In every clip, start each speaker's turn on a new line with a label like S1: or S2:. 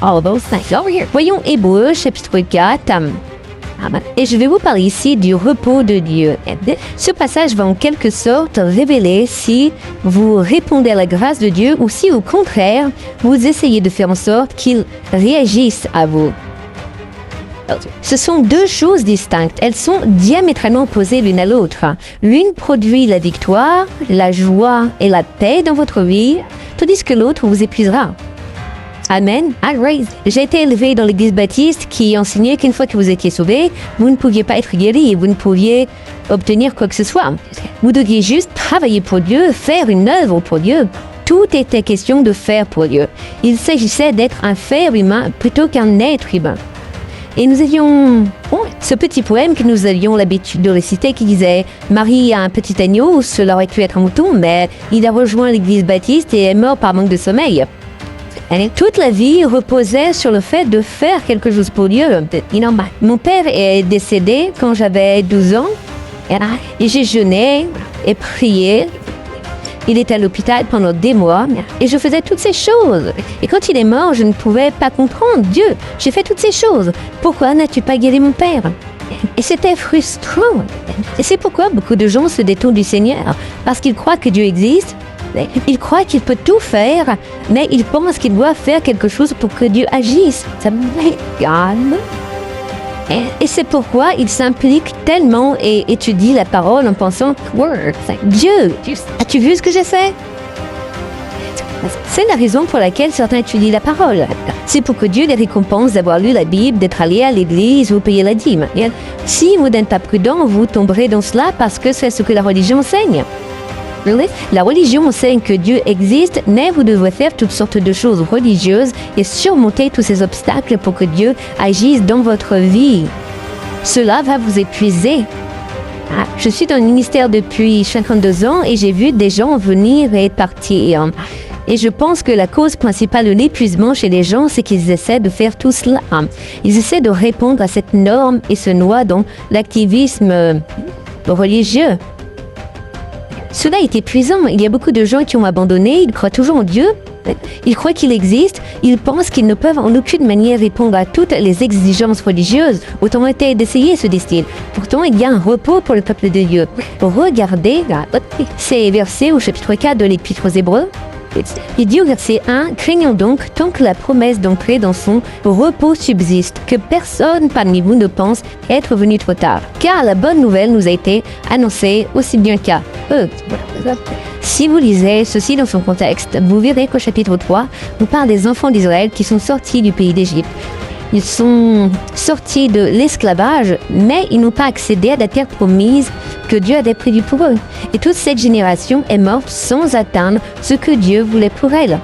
S1: all those things. Over here. Voyons Hébreux, chapitre 4. Et je vais vous parler ici du repos de Dieu. Ce passage va en quelque sorte révéler si vous répondez à la grâce de Dieu ou si au contraire, vous essayez de faire en sorte qu'il réagisse à vous. Ce sont deux choses distinctes. Elles sont diamétralement opposées l'une à l'autre. L'une produit la victoire, la joie et la paix dans votre vie, tandis que l'autre vous épuisera. Amen. J'ai été élevé dans l'église baptiste qui enseignait qu'une fois que vous étiez sauvé, vous ne pouviez pas être guéri et vous ne pouviez obtenir quoi que ce soit. Vous deviez juste travailler pour Dieu, faire une œuvre pour Dieu. Tout était question de faire pour Dieu. Il s'agissait d'être un faire humain plutôt qu'un être humain. Et nous avions ce petit poème que nous avions l'habitude de réciter qui disait « Marie a un petit agneau, cela aurait pu être un mouton, mais il a rejoint l'église baptiste et est mort par manque de sommeil. » Toute la vie reposait sur le fait de faire quelque chose pour Dieu. Mon père est décédé quand j'avais 12 ans et j'ai jeûné et prié. Il était à l'hôpital pendant des mois et je faisais toutes ces choses. Et quand il est mort, je ne pouvais pas comprendre. Dieu, j'ai fait toutes ces choses. Pourquoi n'as-tu pas guéri mon père? Et c'était frustrant. Et c'est pourquoi beaucoup de gens se détournent du Seigneur. Parce qu'ils croient que Dieu existe. Ils croient qu'il peut tout faire, mais ils pensent qu'ils doivent faire quelque chose pour que Dieu agisse. Ça me calme. Et c'est pourquoi ils s'impliquent tellement et étudient la parole en pensant « Dieu, as-tu vu ce que j'ai fait ?» C'est la raison pour laquelle certains étudient la parole. C'est pour que Dieu les récompense d'avoir lu la Bible, d'être allé à l'église ou payer la dîme. Et si vous n'êtes pas prudent, vous tomberez dans cela parce que c'est ce que la religion enseigne. La religion enseigne que Dieu existe, mais vous devrez faire toutes sortes de choses religieuses et surmonter tous ces obstacles pour que Dieu agisse dans votre vie. Cela va vous épuiser. Je suis dans le ministère depuis 52 ans et j'ai vu des gens venir et partir. Et je pense que la cause principale de l'épuisement chez les gens, c'est qu'ils essaient de faire tout cela. Ils essaient de répondre à cette norme et se noient dans l'activisme religieux. Cela est épuisant. Il y a beaucoup de gens qui ont abandonné, ils croient toujours en Dieu, ils croient qu'il existe, ils pensent qu'ils ne peuvent en aucune manière répondre à toutes les exigences religieuses. Autant été d'essayer ce destin. Pourtant, il y a un repos pour le peuple de Dieu. Regardez ces versets au chapitre 4 de l'Épître aux Hébreux. Il dit au verset 1, « Craignons donc, tant que la promesse d'entrer dans son repos subsiste, que personne parmi vous ne pense être venu trop tard. Car la bonne nouvelle nous a été annoncée aussi bien qu'à eux. » Si vous lisez ceci dans son contexte, vous verrez qu'au chapitre 3, on parle des enfants d'Israël qui sont sortis du pays d'Égypte. Ils sont sortis de l'esclavage, mais ils n'ont pas accédé à la terre promise que Dieu avait prévue pour eux. Et toute cette génération est morte sans atteindre ce que Dieu voulait pour elle.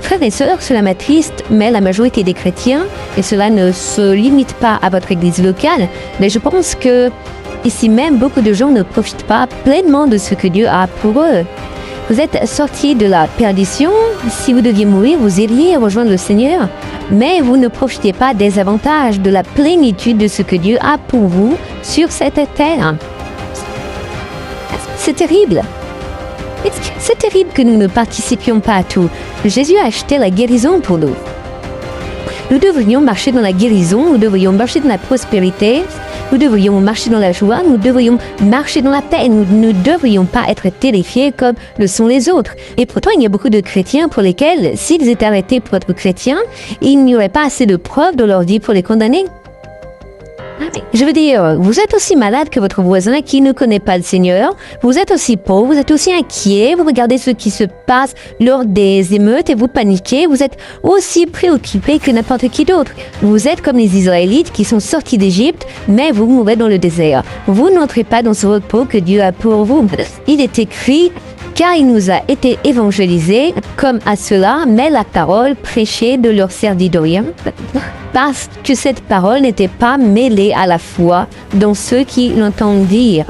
S1: Frères et sœurs, cela m'attriste, mais la majorité des chrétiens, et cela ne se limite pas à votre église locale, mais je pense que ici même, beaucoup de gens ne profitent pas pleinement de ce que Dieu a pour eux. Vous êtes sortis de la perdition. Si vous deviez mourir, vous iriez rejoindre le Seigneur. Mais vous ne profitez pas des avantages, de la plénitude de ce que Dieu a pour vous sur cette terre. C'est terrible. C'est terrible que nous ne participions pas à tout. Jésus a acheté la guérison pour nous. Nous devrions marcher dans la guérison, nous devrions marcher dans la prospérité, nous devrions marcher dans la joie, nous devrions marcher dans la paix. Nous ne devrions pas être terrifiés comme le sont les autres. Et pourtant, il y a beaucoup de chrétiens pour lesquels, s'ils étaient arrêtés pour être chrétiens, il n'y aurait pas assez de preuves de leur vie pour les condamner. Je veux dire, vous êtes aussi malade que votre voisin qui ne connaît pas le Seigneur. Vous êtes aussi pauvre, vous êtes aussi inquiet. Vous regardez ce qui se passe lors des émeutes et vous paniquez. Vous êtes aussi préoccupé que n'importe qui d'autre. Vous êtes comme les Israélites qui sont sortis d'Égypte, mais vous mourrez dans le désert. Vous n'entrez pas dans ce repos que Dieu a pour vous. Il est écrit, car il nous a été évangélisés comme à cela, mais la parole prêchée de leur servit de rien. Parce que cette parole n'était pas mêlée à la foi dans ceux qui l'entendent dire.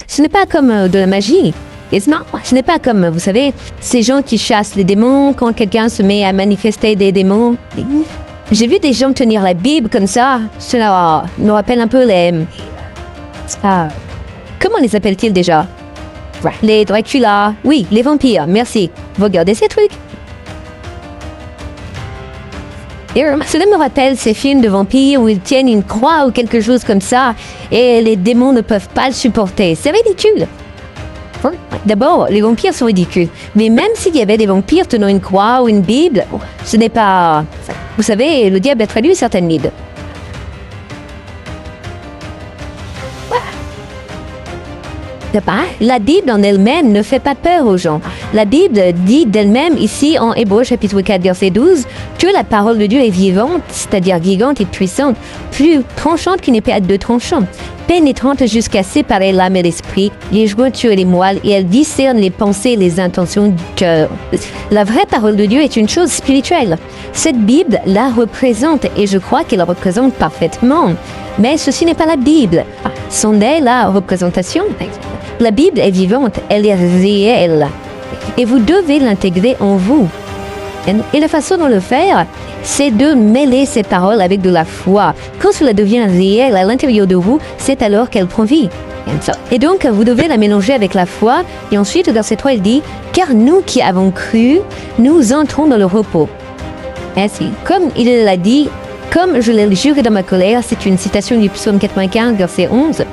S1: Ce n'est pas comme de la magie. Ce n'est pas comme, vous savez, ces gens qui chassent les démons quand quelqu'un se met à manifester des démons. J'ai vu des gens tenir la Bible comme ça. Cela me rappelle un peu les... comment les appellent-ils déjà? Les Dracula. Oui, les vampires, merci. Vous regardez ces trucs? Et cela me rappelle ces films de vampires où ils tiennent une croix ou quelque chose comme ça et les démons ne peuvent pas le supporter. C'est ridicule. D'abord, les vampires sont ridicules. Mais même s'il y avait des vampires tenant une croix ou une Bible, ce n'est pas... Vous savez, le diable a traduit certaines Bibles. La Bible en elle-même ne fait pas peur aux gens. La Bible dit d'elle-même ici en Hébreux chapitre 4 verset 12 que la parole de Dieu est vivante, c'est-à-dire vivante et puissante, plus tranchante qu'une épée à deux tranchants, pénétrante jusqu'à séparer l'âme et l'esprit, les jointures et les moelles, et elle discerne les pensées et les intentions du cœur. La vraie parole de Dieu est une chose spirituelle. Cette Bible la représente et je crois qu'elle la représente parfaitement. Mais ceci n'est pas la Bible. C'en est la représentation. La Bible est vivante, elle est réelle. Et vous devez l'intégrer en vous. Et la façon de le faire, c'est de mêler ces paroles avec de la foi. Quand cela devient réel à l'intérieur de vous, c'est alors qu'elle prend vie. Et donc, vous devez la mélanger avec la foi. Et ensuite, au verset 3, il dit « Car nous qui avons cru, nous entrons dans le repos. » Ainsi, comme il l'a dit, comme je l'ai juré dans ma colère, c'est une citation du psaume 95, verset 11.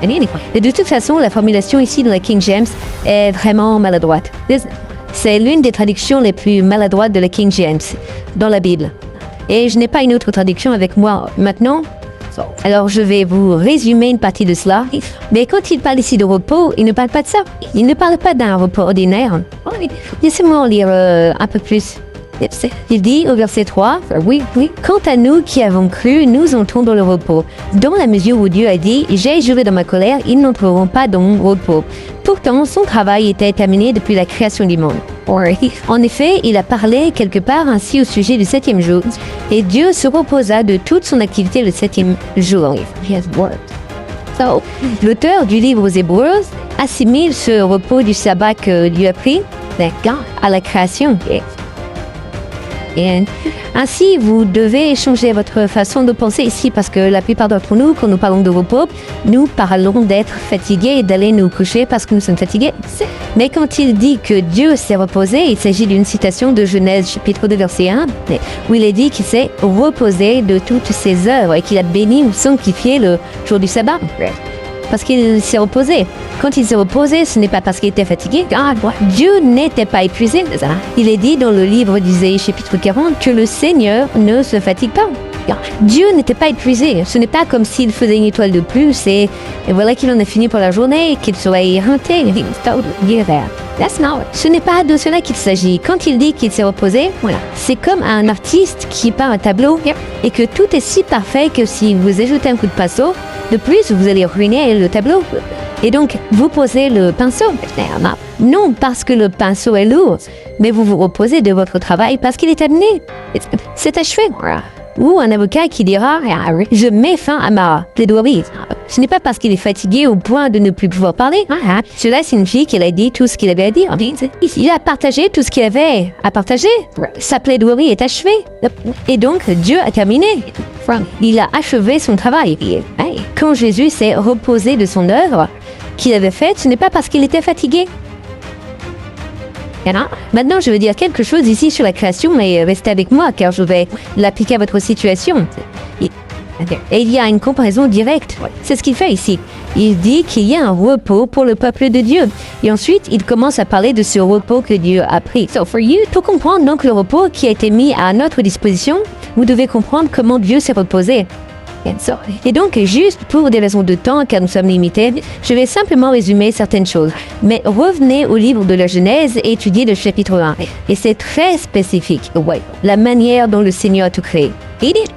S1: Et de toute façon, la formulation ici de la King James est vraiment maladroite. C'est l'une des traductions les plus maladroites de la King James dans la Bible. Et je n'ai pas une autre traduction avec moi maintenant. Alors je vais vous résumer une partie de cela. Mais quand il parle ici de repos, il ne parle pas de ça. Il ne parle pas d'un repos ordinaire. Laissez-moi lire un peu plus. Il dit au verset 3, oui, quant à nous qui avons cru, nous entrons dans le repos. Dans la mesure où Dieu a dit, j'ai juré dans ma colère, ils n'entreront pas dans mon repos. Pourtant, son travail était terminé depuis la création du monde. En effet, il a parlé quelque part ainsi au sujet du septième jour, et Dieu se reposa de toute son activité le septième jour. L'auteur du livre aux Hébreux assimile ce repos du sabbat que Dieu a pris à la création. Et ainsi, vous devez changer votre façon de penser ici parce que la plupart d'entre nous, quand nous parlons de repos, nous parlons d'être fatigués et d'aller nous coucher parce que nous sommes fatigués. Mais quand il dit que Dieu s'est reposé, il s'agit d'une citation de Genèse chapitre 2 verset 1 où il est dit qu'il s'est reposé de toutes ses œuvres et qu'il a béni ou sanctifié le jour du sabbat. Parce qu'il s'est reposé. Quand il s'est reposé, ce n'est pas parce qu'il était fatigué. Dieu n'était pas épuisé. Il est dit dans le livre d'Isaïe chapitre 40 que le Seigneur ne se fatigue pas. Dieu n'était pas épuisé. Ce n'est pas comme s'il faisait une étoile de plus et voilà qu'il en a fini pour la journée et qu'il serait éreinté. Ce n'est pas de cela qu'il s'agit. Quand il dit qu'il s'est reposé, c'est comme un artiste qui peint un tableau et que tout est si parfait que si vous ajoutez un coup de pinceau, de plus, vous allez ruiner le tableau. Et donc, vous posez le pinceau. Non parce que le pinceau est lourd, mais vous vous reposez de votre travail parce qu'il est terminé. C'est achevé. Ou un avocat qui dira « Je mets fin à ma plaidoirie ». Ce n'est pas parce qu'il est fatigué au point de ne plus pouvoir parler. Cela signifie qu'il a dit tout ce qu'il avait à dire. Il a partagé tout ce qu'il avait à partager. Sa plaidoirie est achevée. Et donc, Dieu a terminé. Il a achevé son travail. Quand Jésus s'est reposé de son œuvre qu'il avait faite, ce n'est pas parce qu'il était fatigué. Maintenant, je vais dire quelque chose ici sur la création, mais restez avec moi car je vais l'appliquer à votre situation. Et il y a une comparaison directe. C'est ce qu'il fait ici. Il dit qu'il y a un repos pour le peuple de Dieu. Et ensuite, il commence à parler de ce repos que Dieu a pris. Pour comprendre donc le repos qui a été mis à notre disposition, vous devez comprendre comment Dieu s'est reposé. Et donc, juste pour des raisons de temps, car nous sommes limités, je vais simplement résumer certaines choses. Mais revenez au livre de la Genèse et étudiez le chapitre 1. Et c'est très spécifique, la manière dont le Seigneur a tout créé.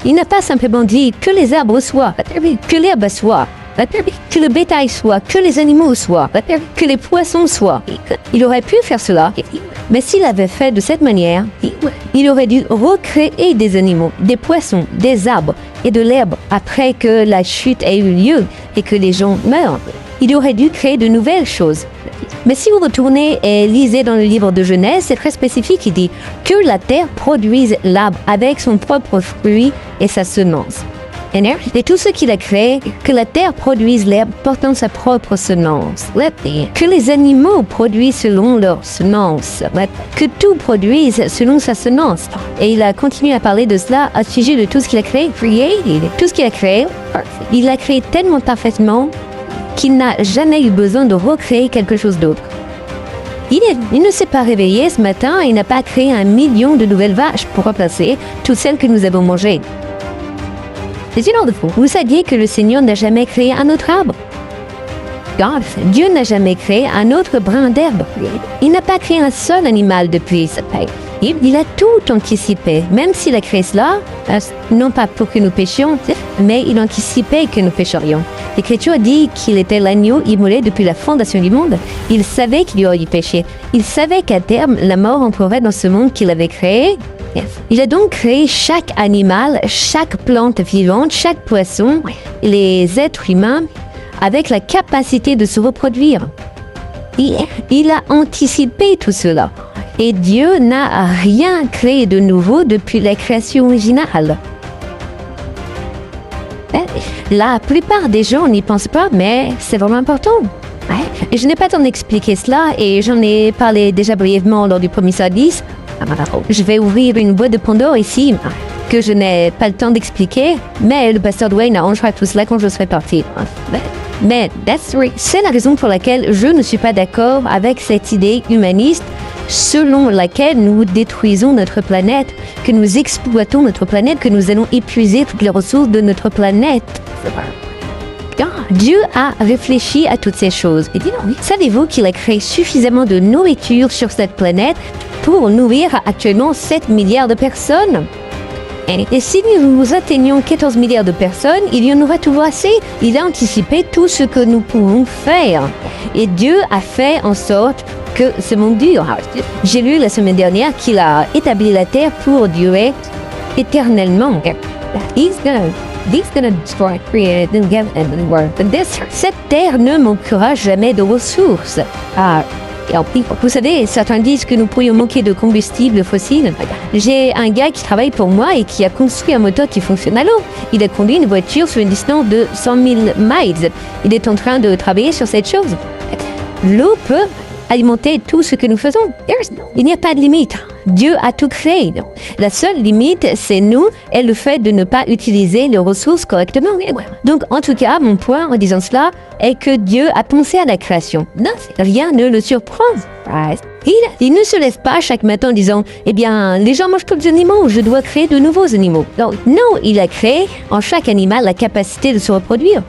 S1: Il n'a pas simplement dit que les arbres soient, que l'herbe soit, que le bétail soit, que les animaux soient, que les poissons soient. Il aurait pu faire cela, mais s'il avait fait de cette manière, il aurait dû recréer des animaux, des poissons, des arbres et de l'herbe après que la chute ait eu lieu et que les gens meurent. Il aurait dû créer de nouvelles choses. Mais si vous retournez et lisez dans le livre de Genèse, c'est très spécifique, il dit que la terre produise l'arbre avec son propre fruit et sa semence. Et tout ce qu'il a créé, que la terre produise l'herbe portant sa propre semence, que les animaux produisent selon leur semence, que tout produise selon sa semence. Et il a continué à parler de cela au sujet de tout ce qu'il a créé, tout ce qu'il a créé, il l'a créé tellement parfaitement qu'il n'a jamais eu besoin de recréer quelque chose d'autre. Il ne s'est pas réveillé ce matin et n'a pas créé 1 million de nouvelles vaches pour remplacer toutes celles que nous avons mangées. Vous saviez que le Seigneur n'a jamais créé un autre arbre? Dieu n'a jamais créé un autre brin d'herbe. Il n'a pas créé un seul animal depuis sa paix. Il a tout anticipé, même s'il a créé cela, non pas pour que nous péchions, mais il anticipait que nous pécherions. L'Écriture dit qu'il était l'agneau immolé depuis la fondation du monde. Il savait qu'il y aurait du péché. Il savait qu'à terme, la mort entrerait dans ce monde qu'il avait créé. Il a donc créé chaque animal, chaque plante vivante, chaque poisson, les êtres humains, avec la capacité de se reproduire. Il a anticipé tout cela. Et Dieu n'a rien créé de nouveau depuis la création originale. La plupart des gens n'y pensent pas, mais c'est vraiment important. Je n'ai pas le temps d'expliquer cela et j'en ai parlé déjà brièvement lors du premier service. Je vais ouvrir une boîte de Pandore ici que je n'ai pas le temps d'expliquer, mais le pasteur Dwayne arrangera tout cela quand je serai parti. Mais c'est la raison pour laquelle je ne suis pas d'accord avec cette idée humaniste selon laquelle nous détruisons notre planète, que nous exploitons notre planète, que nous allons épuiser toutes les ressources de notre planète. Dieu a réfléchi à toutes ces choses. Et savez-vous qu'il a créé suffisamment de nourriture sur cette planète pour nourrir actuellement 7 milliards de personnes? Et si nous atteignons 14 milliards de personnes, il y en aura toujours assez. Il a anticipé tout ce que nous pouvons faire. Et Dieu a fait en sorte que ce monde dure. J'ai lu la semaine dernière qu'il a établi la terre pour durer éternellement. Cette terre ne manquera jamais de ressources. Vous savez, certains disent que nous pourrions manquer de combustible fossile. J'ai un gars qui travaille pour moi et qui a construit un moteur qui fonctionne à l'eau. Il a conduit une voiture sur une distance de 100 000 miles. Il est en train de travailler sur cette chose. L'eau peut alimenter tout ce que nous faisons. Il n'y a pas de limite. Dieu a tout créé. La seule limite, c'est nous et le fait de ne pas utiliser les ressources correctement. Donc, en tout cas, mon point en disant cela est que Dieu a pensé à la création. Rien ne le surprend. Il ne se lève pas chaque matin en disant « Eh bien, les gens mangent tous les animaux, je dois créer de nouveaux animaux. » Non, il a créé en chaque animal la capacité de se reproduire.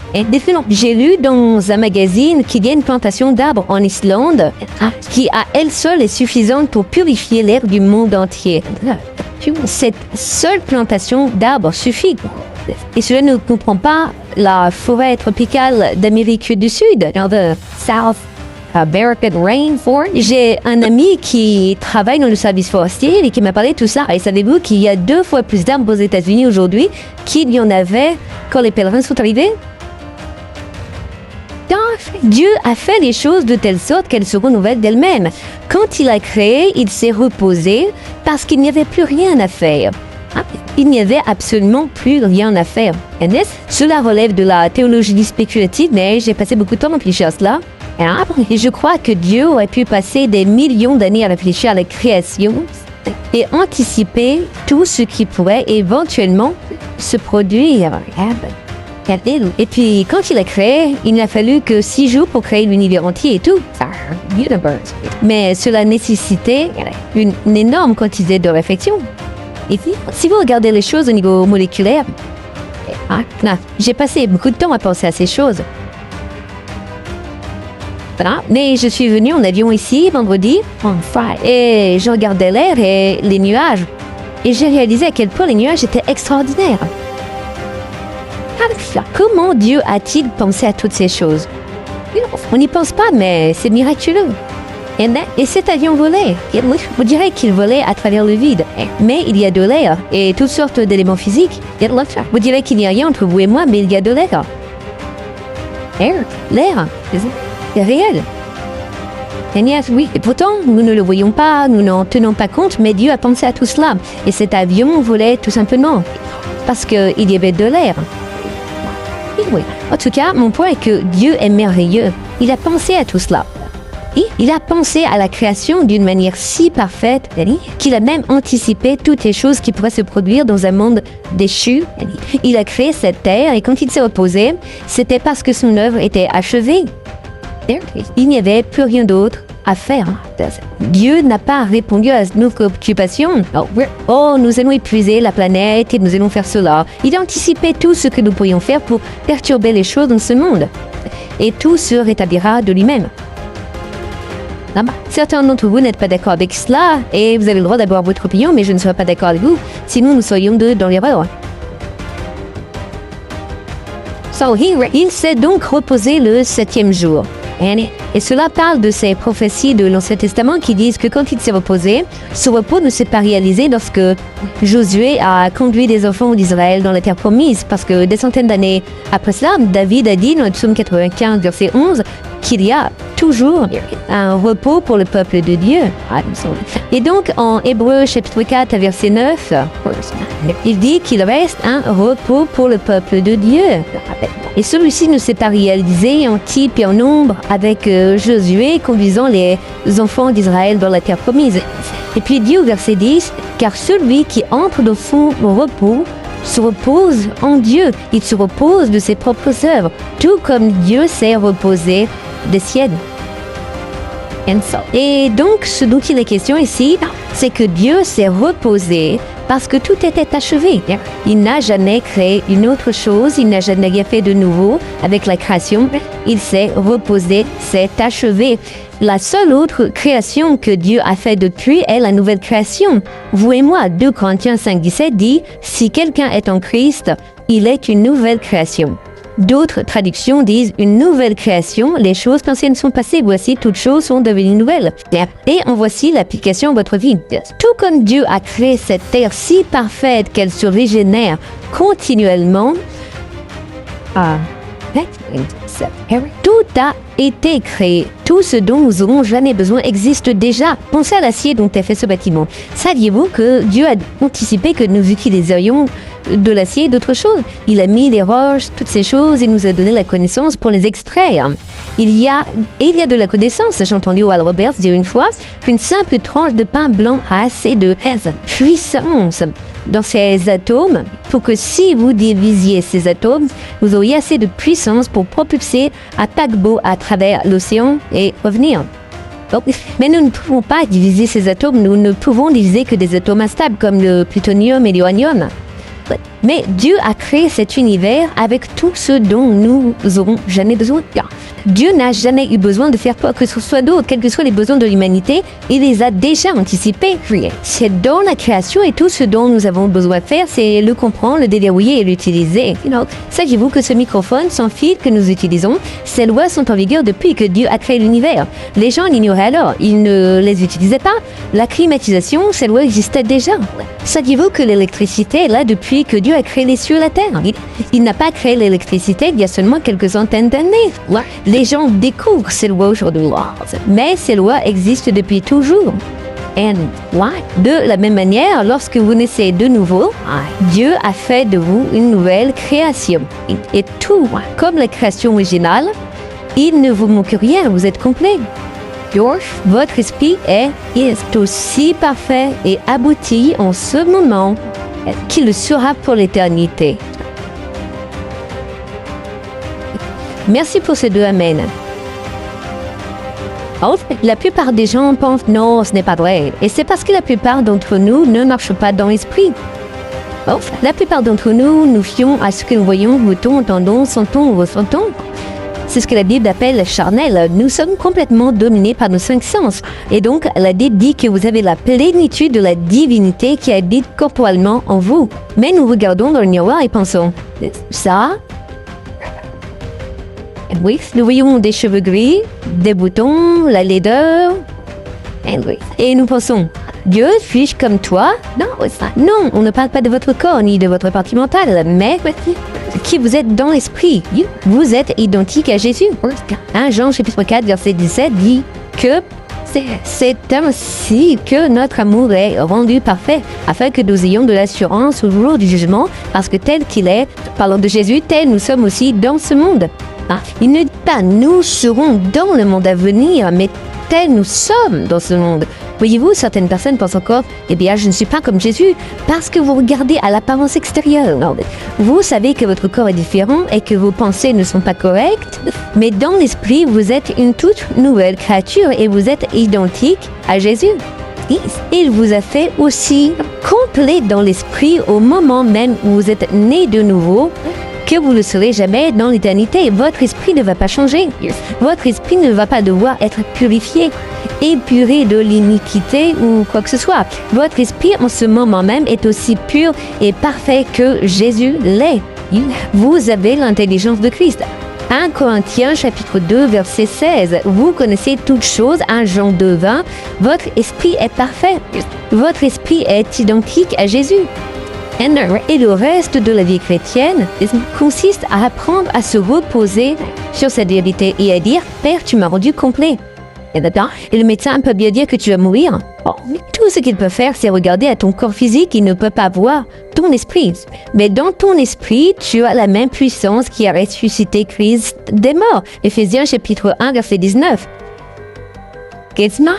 S1: J'ai lu dans un magazine qu'il y a une plantation d'arbres en Islande qui à elle seule est suffisante pour purifier l'air du monde entier. Cette seule plantation d'arbres suffit. Et cela ne comprend pas la forêt tropicale d'Amérique du Sud, dans le South American Rainforest. J'ai un ami qui travaille dans le service forestier et qui m'a parlé de tout ça. Et savez-vous qu'il y a 2 fois plus d'arbres aux États-Unis aujourd'hui qu'il y en avait quand les pèlerins sont arrivés? Dieu a fait les choses de telle sorte qu'elles se renouvellent d'elles-mêmes. Quand il a créé, il s'est reposé parce qu'il n'y avait plus rien à faire. Il n'y avait absolument plus rien à faire. Cela relève de la théologie spéculative, mais j'ai passé beaucoup de temps à réfléchir à cela. Et je crois que Dieu aurait pu passer des millions d'années à réfléchir à la création et anticiper tout ce qui pourrait éventuellement se produire. Et puis, quand il a créé, il n'a fallu que 6 jours pour créer l'univers entier et tout. Mais cela nécessitait une énorme quantité de réflexion. Et puis, si vous regardez les choses au niveau moléculaire, j'ai passé beaucoup de temps à penser à ces choses. Mais je suis venue en avion ici, vendredi, et je regardais l'air et les nuages. Et j'ai réalisé à quel point les nuages étaient extraordinaires. Comment Dieu a-t-il pensé à toutes ces choses? On n'y pense pas, mais c'est miraculeux. Et cet avion volait. On dirait qu'il volait à travers le vide. Mais il y a de l'air et toutes sortes d'éléments physiques. Vous direz qu'il n'y a rien entre vous et moi, mais il y a de l'air. L'air, c'est réel. Oui. Et pourtant, nous ne le voyons pas, nous n'en tenons pas compte, mais Dieu a pensé à tout cela. Et cet avion volait tout simplement parce qu'il y avait de l'air. Oui. En tout cas, mon point est que Dieu est merveilleux. Il a pensé à tout cela. Et il a pensé à la création d'une manière si parfaite qu'il a même anticipé toutes les choses qui pourraient se produire dans un monde déchu. Il a créé cette terre et quand il s'est reposé, c'était parce que son œuvre était achevée. Il n'y avait plus rien d'autre à faire. Dieu n'a pas répondu à nos préoccupations. Oh, nous allons épuiser la planète et nous allons faire cela. Il a anticipé tout ce que nous pourrions faire pour perturber les choses dans ce monde. Et tout se rétablira de lui-même. Certains d'entre vous n'êtes pas d'accord avec cela et vous avez le droit d'avoir votre opinion, mais je ne serai pas d'accord avec vous, sinon nous serions deux dans l'erreur. Il s'est donc reposé le 7e jour. Et cela parle de ces prophéties de l'Ancien Testament qui disent que quand il s'est reposé, ce repos ne s'est pas réalisé lorsque Josué a conduit des enfants d'Israël dans la terre promise, parce que des centaines d'années après cela, David a dit dans le psaume 95, verset 11, qu'il y a toujours un repos pour le peuple de Dieu. Et donc, en Hébreux chapitre 4, verset 9, il dit qu'il reste un repos pour le peuple de Dieu. Et celui-ci ne s'est pas réalisé en type et en nombre avec Josué conduisant les enfants d'Israël dans la terre promise. Et puis il dit au verset 10, car celui qui entre dans son repos se repose en Dieu. Il se repose de ses propres œuvres, tout comme Dieu s'est reposé des siennes. Et donc, ce dont il est question ici, c'est que Dieu s'est reposé parce que tout était achevé. Il n'a jamais créé une autre chose, il n'a jamais rien fait de nouveau avec la création. Il s'est reposé, c'est achevé. La seule autre création que Dieu a fait depuis est la nouvelle création. Vous et moi, 2 Corinthiens 5, 17 dit « Si quelqu'un est en Christ, il est une nouvelle création ». D'autres traductions disent une nouvelle création, les choses anciennes sont passées, voici toutes choses sont devenues nouvelles. Et en voici l'application à votre vie. Tout comme Dieu a créé cette terre si parfaite qu'elle se régénère continuellement, tout a été créé. Tout ce dont nous aurons jamais besoin existe déjà. Pensez à l'acier dont est fait ce bâtiment. Saviez-vous que Dieu a anticipé que nous utiliserions de l'acier et d'autres choses? Il a mis les roches, toutes ces choses, et nous a donné la connaissance pour les extraire. Il y a de la connaissance. J'ai entendu Oral Roberts dire une fois qu'une simple tranche de pain blanc a assez de puissance dans ces atomes pour que si vous divisiez ces atomes, vous auriez assez de puissance pour propulser un paquebot à travers l'océan et revenir. Mais nous ne pouvons pas diviser ces atomes, nous ne pouvons diviser que des atomes instables comme le plutonium et l'uranium. Mais Dieu a créé cet univers avec tout ce dont nous n'aurons jamais besoin. Dieu n'a jamais eu besoin de faire quoi que ce soit d'autre, quels que soient les besoins de l'humanité, il les a déjà anticipés. C'est dans la création et tout ce dont nous avons besoin de faire, c'est le comprendre, le déverrouiller et l'utiliser. Saviez-vous que ce microphone sans fil que nous utilisons, ces lois sont en vigueur depuis que Dieu a créé l'univers. Les gens l'ignoraient alors, ils ne les utilisaient pas. La climatisation, ces lois existaient déjà. Saviez-vous que l'électricité est là depuis que Dieu a créé les cieux et la terre? Il n'a pas créé l'électricité il y a seulement quelques centaines d'années. Les gens découvrent ces lois aujourd'hui, mais ces lois existent depuis toujours. De la même manière, lorsque vous naissez de nouveau, Dieu a fait de vous une nouvelle création. Et tout, comme la création originale, il ne vous manque rien, vous êtes complet. Votre esprit est aussi parfait et abouti en ce moment qu'il le sera pour l'éternité. Merci pour ces 2 amens. La plupart des gens pensent non, ce n'est pas vrai. Et c'est parce que la plupart d'entre nous ne marchent pas dans l'esprit. La plupart d'entre nous nous fions à ce que nous voyons, goûtons, entendons, sentons ou ressentons. C'est ce que la Bible appelle charnel. Nous sommes complètement dominés par nos 5 sens. Et donc, la Bible dit que vous avez la plénitude de la divinité qui habite corporellement en vous. Mais nous regardons dans le miroir et pensons, ça? Oui, nous voyons des cheveux gris, des boutons, la laideur. Et nous pensons, Dieu, suis-je comme toi? Non, on ne parle pas de votre corps ni de votre partie mentale, mais qui vous êtes dans l'esprit. Vous êtes identique à Jésus. 1 Jean chapitre 4 verset 17 dit que C'est ainsi que notre amour est rendu parfait, afin que nous ayons de l'assurance au jour du jugement, parce que tel qu'il est, parlant de Jésus, tel nous sommes aussi dans ce monde. Il ne dit pas « nous serons dans le monde à venir », mais « tel nous sommes dans ce monde ». Voyez-vous, certaines personnes pensent encore « eh bien, je ne suis pas comme Jésus » parce que vous regardez à l'apparence extérieure. Non, vous savez que votre corps est différent et que vos pensées ne sont pas correctes, mais dans l'esprit, vous êtes une toute nouvelle créature et vous êtes identique à Jésus. Il vous a fait aussi complet dans l'esprit au moment même où vous êtes né de nouveau, que vous ne le serez jamais dans l'éternité. Votre esprit ne va pas changer. Votre esprit ne va pas devoir être purifié, épuré de l'iniquité ou quoi que ce soit. Votre esprit en ce moment même est aussi pur et parfait que Jésus l'est. Vous avez l'intelligence de Christ. 1 Corinthiens chapitre 2 verset 16. Vous connaissez toutes choses. 1 Jean 2 20. Votre esprit est parfait. Votre esprit est identique à Jésus. Et le reste de la vie chrétienne consiste à apprendre à se reposer sur cette vérité et à dire « Père, tu m'as rendu complet ». Et le médecin peut bien dire que tu vas mourir. Tout ce qu'il peut faire, c'est regarder à ton corps physique. Il ne peut pas voir ton esprit. Mais dans ton esprit, tu as la même puissance qui a ressuscité Christ des morts. Éphésiens chapitre 1 verset 19.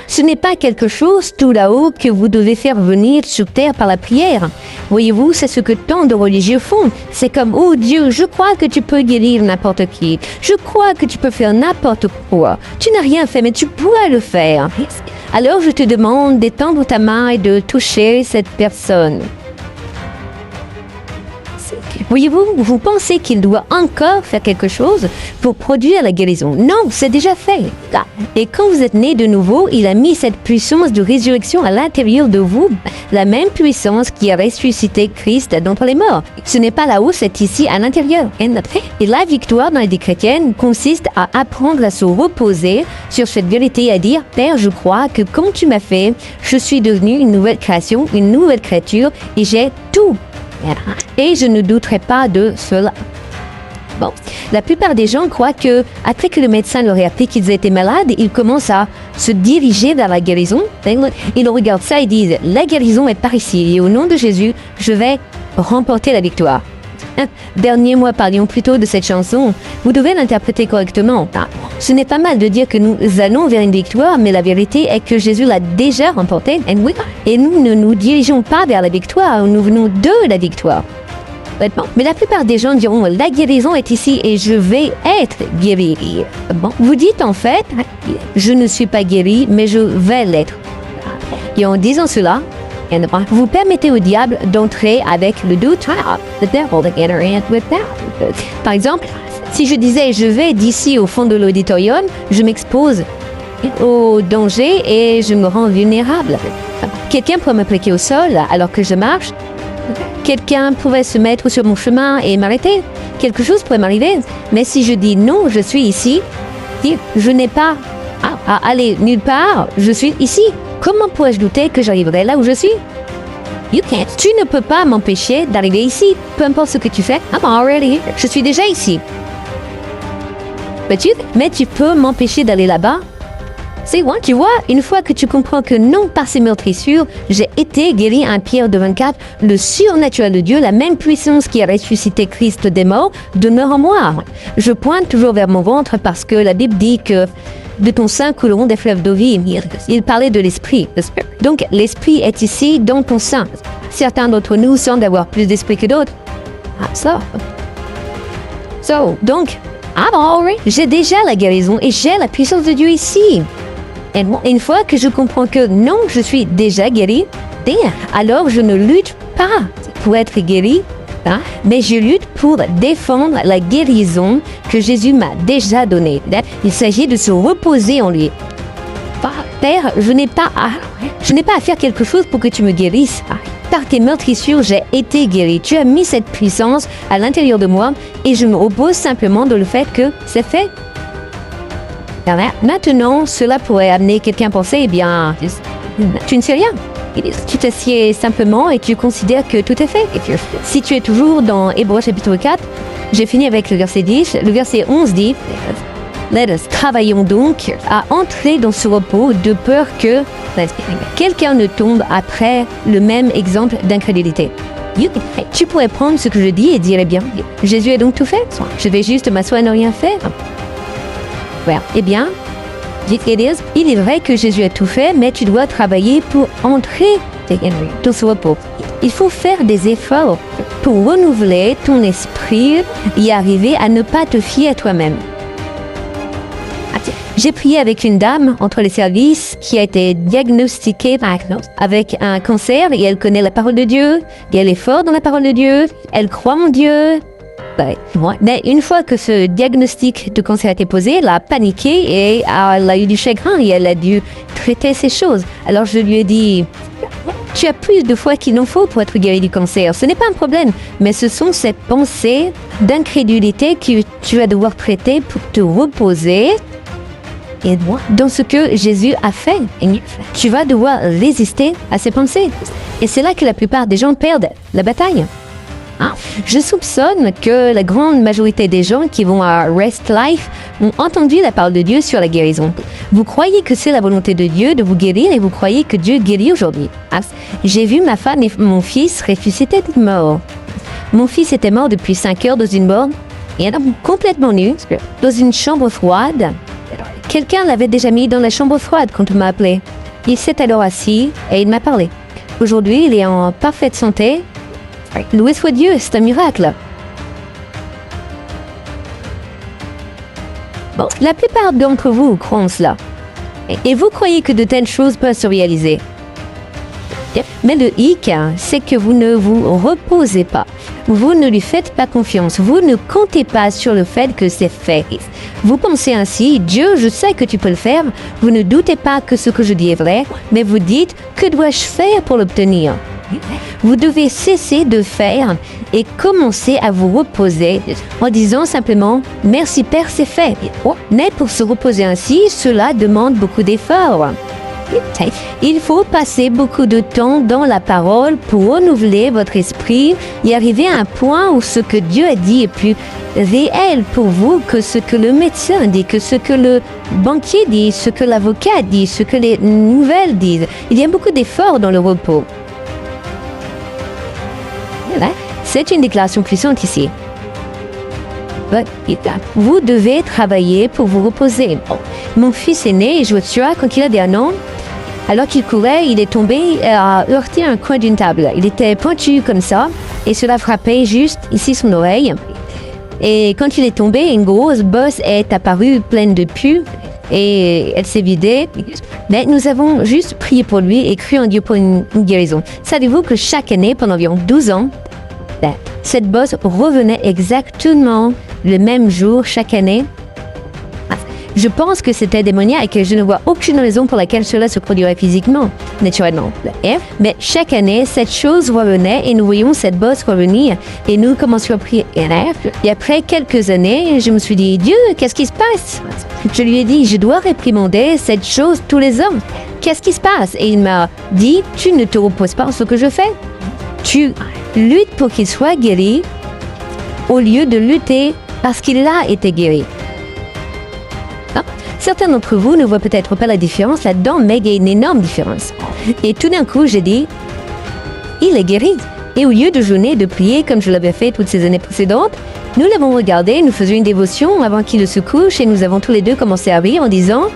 S1: Ce n'est pas quelque chose tout là-haut que vous devez faire venir sur terre par la prière. Voyez-vous, c'est ce que tant de religieux font. C'est comme, oh Dieu, je crois que tu peux guérir n'importe qui. Je crois que tu peux faire n'importe quoi. Tu n'as rien fait, mais tu pourrais le faire. Alors je te demande d'étendre ta main et de toucher cette personne. Voyez-vous, vous pensez qu'il doit encore faire quelque chose pour produire la guérison. Non, c'est déjà fait. Et quand vous êtes né de nouveau, il a mis cette puissance de résurrection à l'intérieur de vous, la même puissance qui a ressuscité Christ d'entre les morts. Ce n'est pas là-haut, c'est ici à l'intérieur. Et la victoire dans la vie chrétienne consiste à apprendre à se reposer sur cette vérité et à dire « Père, je crois que comme tu m'as fait, je suis devenu une nouvelle création, une nouvelle créature et j'ai tout. Et je ne douterai pas de cela. » Bon, la plupart des gens croient que, après que le médecin leur ait appris qu'ils étaient malades, ils commencent à se diriger vers la guérison. Ils regardent ça et disent « La guérison est par ici et au nom de Jésus, je vais remporter la victoire. » Dernier mois, parlions plutôt de cette chanson. Vous devez l'interpréter correctement. Ce n'est pas mal de dire que nous allons vers une victoire, mais la vérité est que Jésus l'a déjà remportée. Et nous ne nous dirigeons pas vers la victoire, nous venons de la victoire. Mais la plupart des gens diront « La guérison est ici et je vais être guéri. » Bon, vous dites en fait « Je ne suis pas guéri, mais je vais l'être. » Et en disant cela, vous permettez au diable d'entrer avec le doute. Par exemple, si je disais « Je vais d'ici au fond de l'auditorium, je m'expose au danger et je me rends vulnérable. » Quelqu'un pourrait me plaquer au sol alors que je marche. Quelqu'un pourrait se mettre sur mon chemin et m'arrêter. Quelque chose pourrait m'arriver. Mais si je dis non, je suis ici, je n'ai pas à aller nulle part, je suis ici. Comment pourrais-je douter que j'arriverai là où je suis? You can't. Tu ne peux pas m'empêcher d'arriver ici. Peu importe ce que tu fais, I'm already here. Je suis déjà ici. Mais tu peux m'empêcher d'aller là-bas? Tu vois, une fois que tu comprends que non, par ces meurtrissures, j'ai été guéri. 1 Pierre 2 24, le surnaturel de Dieu, la même puissance qui a ressuscité Christ des morts, demeure en moi. Je pointe toujours vers mon ventre parce que la Bible dit que de ton sein couleront des fleuves d'eau vive. Il parlait de l'esprit. Donc, l'esprit est ici, dans ton sein. Certains d'entre nous semblent avoir plus d'esprit que d'autres. Donc, j'ai déjà la guérison et j'ai la puissance de Dieu ici. Et une fois que je comprends que non, je suis déjà guéri, alors je ne lutte pas pour être guéri, mais je lutte pour défendre la guérison que Jésus m'a déjà donnée. Il s'agit de se reposer en lui. Père, je n'ai pas à faire quelque chose pour que tu me guérisses. Par tes meurtrissures, j'ai été guéri. Tu as mis cette puissance à l'intérieur de moi et je me repose simplement dans le fait que c'est fait. Maintenant, cela pourrait amener quelqu'un à penser, eh bien, tu ne sais rien. Tu t'assieds simplement et tu considères que tout est fait. Si tu es toujours dans Hébreux chapitre 4, j'ai fini avec le verset 10. Le verset 11 dit Travaillons donc à entrer dans ce repos de peur que quelqu'un ne tombe après le même exemple d'incrédulité. Tu pourrais prendre ce que je dis et dire, eh bien, Jésus a donc tout fait. Je vais juste m'asseoir et ne rien faire. Well, eh bien, il est vrai que Jésus a tout fait, mais tu dois travailler pour entrer dans ce repos. Il faut faire des efforts pour renouveler ton esprit et arriver à ne pas te fier à toi-même. J'ai prié avec une dame entre les services qui a été diagnostiquée avec un cancer et elle connaît la parole de Dieu, et elle est forte dans la parole de Dieu, elle croit en Dieu. Mais une fois que ce diagnostic de cancer a été posé, elle a paniqué et elle a eu du chagrin et elle a dû traiter ces choses. Alors je lui ai dit, tu as plus de foi qu'il n'en faut pour être guéri du cancer. Ce n'est pas un problème, mais ce sont ces pensées d'incrédulité que tu vas devoir traiter pour te reposer dans ce que Jésus a fait. Tu vas devoir résister à ces pensées. Et c'est là que la plupart des gens perdent la bataille. Je soupçonne que la grande majorité des gens qui vont à Rest Life ont entendu la parole de Dieu sur la guérison. Vous croyez que c'est la volonté de Dieu de vous guérir et vous croyez que Dieu guérit aujourd'hui. J'ai vu ma femme et mon fils ressusciter de mort. Mon fils était mort depuis 5 heures dans une borne et complètement nu, dans une chambre froide. Quelqu'un l'avait déjà mis dans la chambre froide quand on m'a appelé. Il s'est alors assis et il m'a parlé. Aujourd'hui, il est en parfaite santé. Loué soit Dieu, c'est un miracle. Bon, la plupart d'entre vous croient en cela. Et vous croyez que de telles choses peuvent se réaliser. Mais le hic, c'est que vous ne vous reposez pas. Vous ne lui faites pas confiance. Vous ne comptez pas sur le fait que c'est fait. Vous pensez ainsi, Dieu, je sais que tu peux le faire. Vous ne doutez pas que ce que je dis est vrai, mais vous dites, que dois-je faire pour l'obtenir? Vous devez cesser de faire et commencer à vous reposer en disant simplement « Merci Père, c'est fait ». Mais pour se reposer ainsi, cela demande beaucoup d'efforts. Il faut passer beaucoup de temps dans la parole pour renouveler votre esprit et arriver à un point où ce que Dieu a dit est plus réel pour vous que ce que le médecin dit, que ce que le banquier dit, ce que l'avocat dit, ce que les nouvelles disent. Il y a beaucoup d'efforts dans le repos. C'est une déclaration puissante ici. Vous devez travailler pour vous reposer. Mon fils est né, je vois quand il avait 1 an. Alors qu'il courait, il est tombé et a heurté un coin d'une table. Il était pointu comme ça et cela frappait juste ici son oreille. Et quand il est tombé, une grosse bosse est apparue pleine de pus et elle s'est vidée. Mais nous avons juste prié pour lui et cru en Dieu pour une guérison. Savez-vous que chaque année, pendant environ 12 ans, cette bosse revenait exactement le même jour chaque année? Je pense que c'était démoniaque et je ne vois aucune raison pour laquelle cela se produirait physiquement, naturellement. Mais chaque année, cette chose revenait et nous voyions cette bosse revenir et nous commencions à prier. Et après quelques années, je me suis dit, Dieu, qu'est-ce qui se passe? Je lui ai dit, je dois réprimander cette chose tous les ans. Qu'est-ce qui se passe? Et il m'a dit, tu ne te reposes pas en ce que je fais. Tu luttes pour qu'il soit guéri au lieu de lutter parce qu'il a été guéri. Certains d'entre vous ne voient peut-être pas la différence là-dedans, mais il y a une énorme différence. Et tout d'un coup, j'ai dit, il est guéri. Et au lieu de jeûner, de prier comme je l'avais fait toutes ces années précédentes, nous l'avons regardé, nous faisions une dévotion avant qu'il ne se couche et nous avons tous les deux commencé à rire en disant,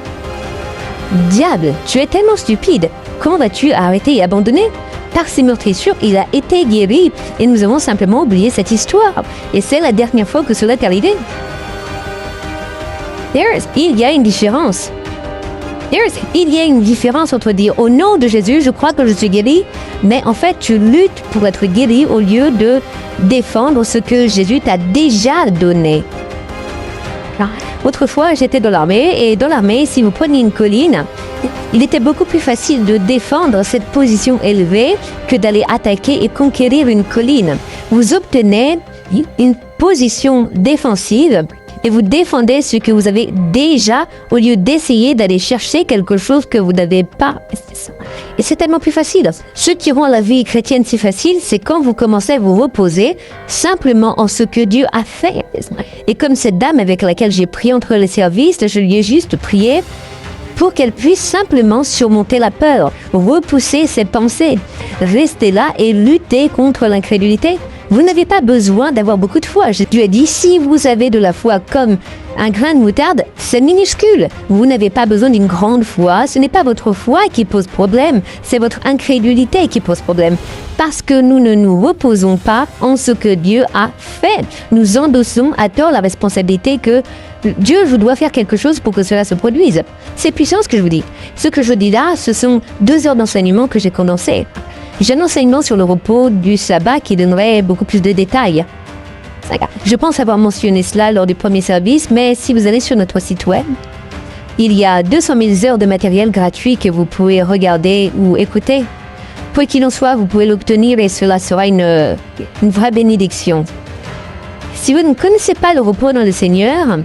S1: diable, tu es tellement stupide, quand vas-tu arrêter et abandonner? Par ces meurtrissures, il a été guéri et nous avons simplement oublié cette histoire. Et c'est la dernière fois que cela est arrivé. Il y a une différence. Il y a une différence entre dire au nom de Jésus, je crois que je suis guéri, mais en fait tu luttes pour être guéri au lieu de défendre ce que Jésus t'a déjà donné. Autrefois, j'étais dans l'armée et dans l'armée, si vous preniez une colline, il était beaucoup plus facile de défendre cette position élevée que d'aller attaquer et conquérir une colline. Vous obtenez une position défensive et vous défendez ce que vous avez déjà au lieu d'essayer d'aller chercher quelque chose que vous n'avez pas. Et c'est tellement plus facile. Ce qui rend la vie chrétienne si facile, c'est quand vous commencez à vous reposer simplement en ce que Dieu a fait. Et comme cette dame avec laquelle j'ai prié entre les services, je lui ai juste prié pour qu'elle puisse simplement surmonter la peur, repousser ses pensées, rester là et lutter contre l'incrédulité. Vous n'avez pas besoin d'avoir beaucoup de foi. Dieu a dit, si vous avez de la foi comme un grain de moutarde, c'est minuscule. Vous n'avez pas besoin d'une grande foi. Ce n'est pas votre foi qui pose problème, c'est votre incrédulité qui pose problème. Parce que nous ne nous reposons pas en ce que Dieu a fait. Nous endossons à tort la responsabilité que Dieu vous doit faire quelque chose pour que cela se produise. C'est puissant ce que je vous dis. Ce que je dis là, ce sont 2 heures d'enseignement que j'ai condensées. J'ai un enseignement sur le repos du sabbat qui donnerait beaucoup plus de détails. Je pense avoir mentionné cela lors du premier service, mais si vous allez sur notre site web, il y a 200 000 heures de matériel gratuit que vous pouvez regarder ou écouter. Quoi qu'il en soit, vous pouvez l'obtenir et cela sera une vraie bénédiction. Si vous ne connaissez pas le repos dans le Seigneur,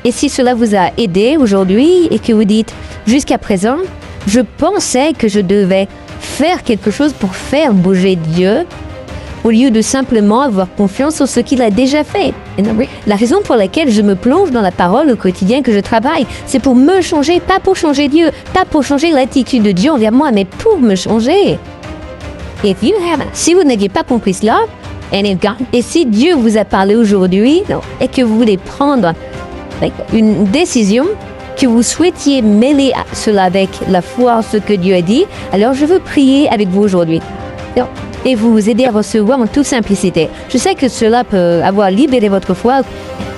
S1: et si cela vous a aidé aujourd'hui et que vous dites « Jusqu'à présent, je pensais que je devais faire quelque chose pour faire bouger Dieu, au lieu de simplement avoir confiance en ce qu'il a déjà fait. » La raison pour laquelle je me plonge dans la parole au quotidien que je travaille, c'est pour me changer, pas pour changer Dieu, pas pour changer l'attitude de Dieu envers moi, mais pour me changer. Si vous n'aviez pas compris cela, et si Dieu vous a parlé aujourd'hui et que vous voulez prendre une décision, que vous souhaitiez mêler cela avec la foi en ce que Dieu a dit, alors je veux prier avec vous aujourd'hui et vous aider à recevoir en toute simplicité. Je sais que cela peut avoir libéré votre foi,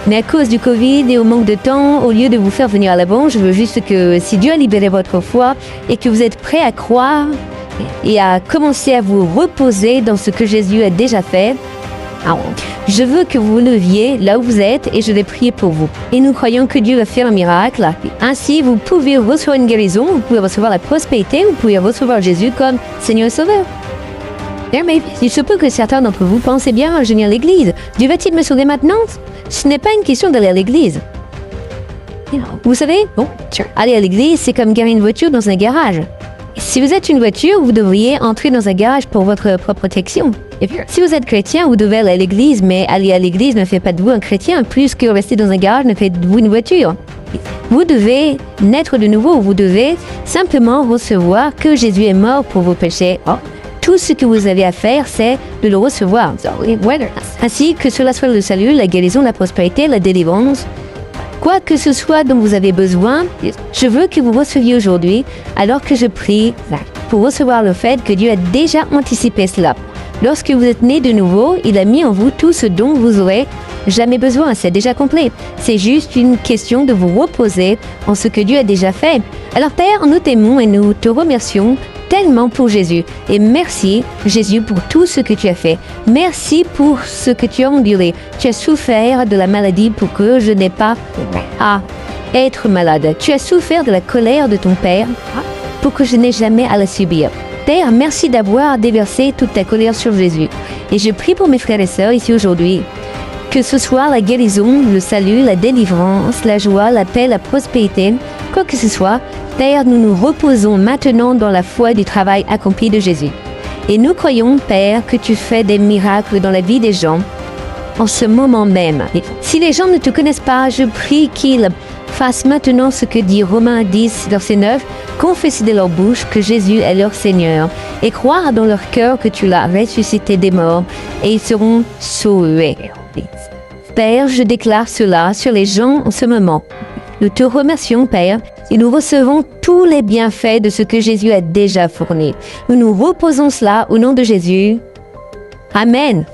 S1: mais à cause du Covid et au manque de temps, au lieu de vous faire venir à l'avant, je veux juste que si Dieu a libéré votre foi et que vous êtes prêt à croire et à commencer à vous reposer dans ce que Jésus a déjà fait, je veux que vous leviez là où vous êtes et je vais prier pour vous. Et nous croyons que Dieu va faire un miracle. Ainsi, vous pouvez recevoir une guérison, vous pouvez recevoir la prospérité, vous pouvez recevoir Jésus comme Seigneur et Sauveur. Il se peut que certains d'entre vous pensent, bien, je viens à l'église. Dieu va-t-il me sauver maintenant? Ce n'est pas une question d'aller à l'église. Vous savez, aller à l'église, c'est comme garer une voiture dans un garage. Si vous êtes une voiture, vous devriez entrer dans un garage pour votre propre protection. Si vous êtes chrétien, vous devez aller à l'église, mais aller à l'église ne fait pas de vous un chrétien, plus que rester dans un garage ne fait de vous une voiture. Vous devez naître de nouveau, vous devez simplement recevoir que Jésus est mort pour vos péchés. Tout ce que vous avez à faire, c'est de le recevoir. Ainsi que cela soit le salut, la guérison, la prospérité, la délivrance, quoi que ce soit dont vous avez besoin, je veux que vous receviez aujourd'hui, alors que je prie pour recevoir le fait que Dieu a déjà anticipé cela. Lorsque vous êtes né de nouveau, il a mis en vous tout ce dont vous aurez jamais besoin, c'est déjà complet. C'est juste une question de vous reposer en ce que Dieu a déjà fait. Alors Père, nous t'aimons et nous te remercions tellement pour Jésus. Et merci Jésus pour tout ce que tu as fait. Merci pour ce que tu as enduré. Tu as souffert de la maladie pour que je n'ai pas à être malade. Tu as souffert de la colère de ton Père pour que je n'ai jamais à la subir. Père, merci d'avoir déversé toute ta colère sur Jésus. Et je prie pour mes frères et sœurs ici aujourd'hui, que ce soit la guérison, le salut, la délivrance, la joie, la paix, la prospérité, quoi que ce soit, Père, nous nous reposons maintenant dans la foi du travail accompli de Jésus. Et nous croyons, Père, que tu fais des miracles dans la vie des gens en ce moment même. Si les gens ne te connaissent pas, je prie qu'ils fassent maintenant ce que dit Romains 10, verset 9, confesser de leur bouche que Jésus est leur Seigneur et croire dans leur cœur que tu l'as ressuscité des morts et ils seront sauvés. Père, je déclare cela sur les gens en ce moment. Nous te remercions, Père, et nous recevons tous les bienfaits de ce que Jésus a déjà fourni. Nous nous reposons cela au nom de Jésus. Amen.